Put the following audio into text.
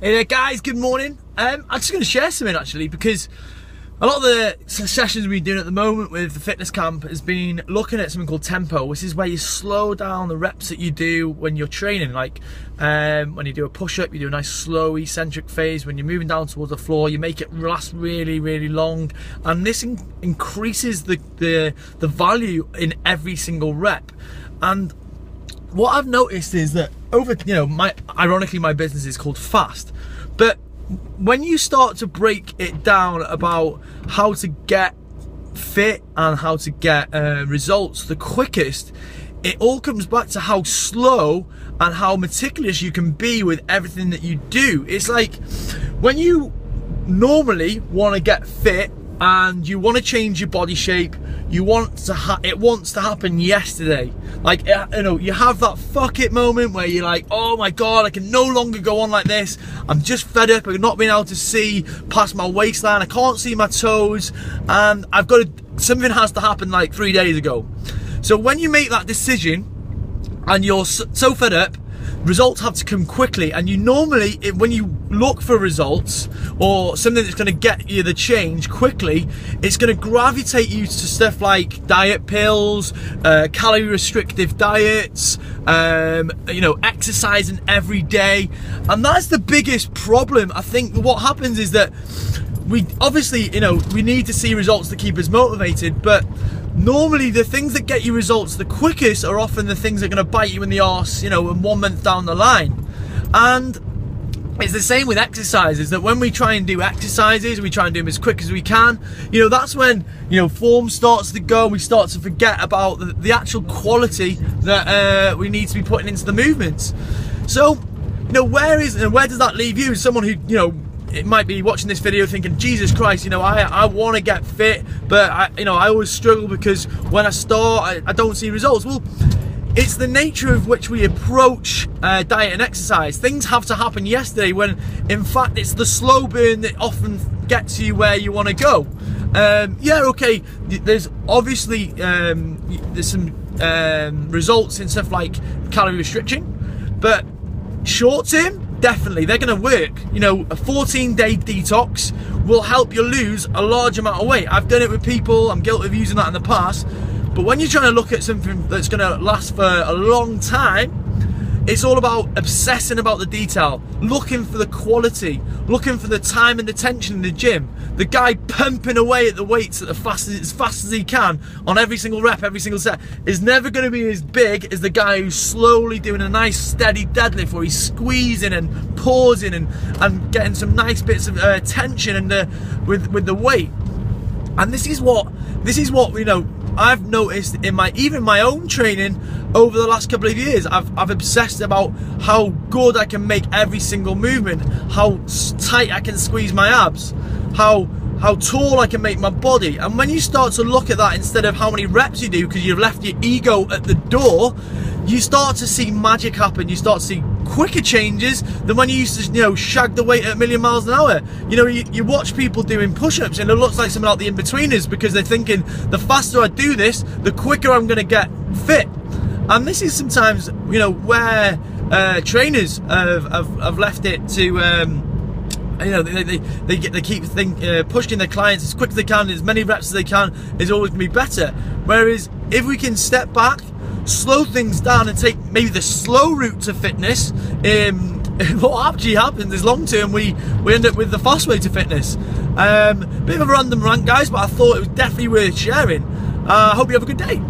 Hey there guys, good morning. I'm just going to share something actually, because a lot of the sessions we've been doing at the moment with the fitness camp has been looking at something called tempo, which is where you slow down the reps that you do when you're training. Like when you do a push-up, you do a nice slow eccentric phase. When you're moving down towards the floor, you make it last really, really long, and this increases the value in every single rep. And what I've noticed is that ironically my business is called Fast, but when you start to break it down about how to get fit and how to get results the quickest, it all comes back to how slow and how meticulous you can be with everything that you do. It's like when you normally want to get fit and you want to change your body shape, it wants to happen yesterday. Like, you have that fuck it moment where you're like, oh my god, I can no longer go on like this. I'm just fed up of not being able to see past my waistline. I can't see my toes, and something has to happen like 3 days ago. So when you make that decision and you're so fed up, results have to come quickly, and you normally, when you look for results or something that's going to get you the change quickly, it's going to gravitate you to stuff like diet pills, calorie restrictive diets, exercising every day. And that's the biggest problem. I think what happens is that we obviously, we need to see results to keep us motivated, but normally the things that get you results the quickest are often the things that are going to bite you in the arse, in 1 month down the line. And it's the same with exercises, that when we try and do exercises, we try and do them as quick as we can, that's when, form starts to go. We start to forget about the actual quality that we need to be putting into the movements. So, where does that leave you as someone who, it might be watching this video thinking, Jesus Christ, I want to get fit, but I always struggle because when I start, I don't see results. Well, it's the nature of which we approach diet and exercise. Things have to happen yesterday, when in fact it's the slow burn that often gets you where you want to go. Okay, there's obviously there's some results in stuff like calorie restriction, but short term, definitely they're going to work. A 14-day detox will help you lose a large amount of weight. I've done it with people, I'm guilty of using that in the past, but when you're trying to look at something that's going to last for a long time, it's all about obsessing about the detail, looking for the quality, looking for the time and attention in the gym. The guy pumping away at the weights as fast as he can on every single rep, every single set, is never going to be as big as the guy who's slowly doing a nice steady deadlift where he's squeezing and pausing and getting some nice bits of tension and with the weight. And this is what I've noticed in my own training over the last couple of years. I've obsessed about how good I can make every single movement, how tight I can squeeze my abs, how tall I can make my body. And when you start to look at that instead of how many reps you do, because you've left your ego at the door, you start to see magic happen. You start to see quicker changes than when you used to, shag the weight at 1,000,000 miles an hour. You watch people doing push-ups and it looks like something like the in-betweeners, because they're thinking, the faster I do this, the quicker I'm going to get fit. And this is sometimes, where trainers have left it to, they keep pushing their clients as quick as they can, as many reps as they can is always going to be better. Whereas if we can step back, slow things down and take maybe the slow route to fitness, what actually happens is long term we end up with the fast way to fitness. Bit of a random rant, guys, but I thought it was definitely worth sharing. I hope you have a good day.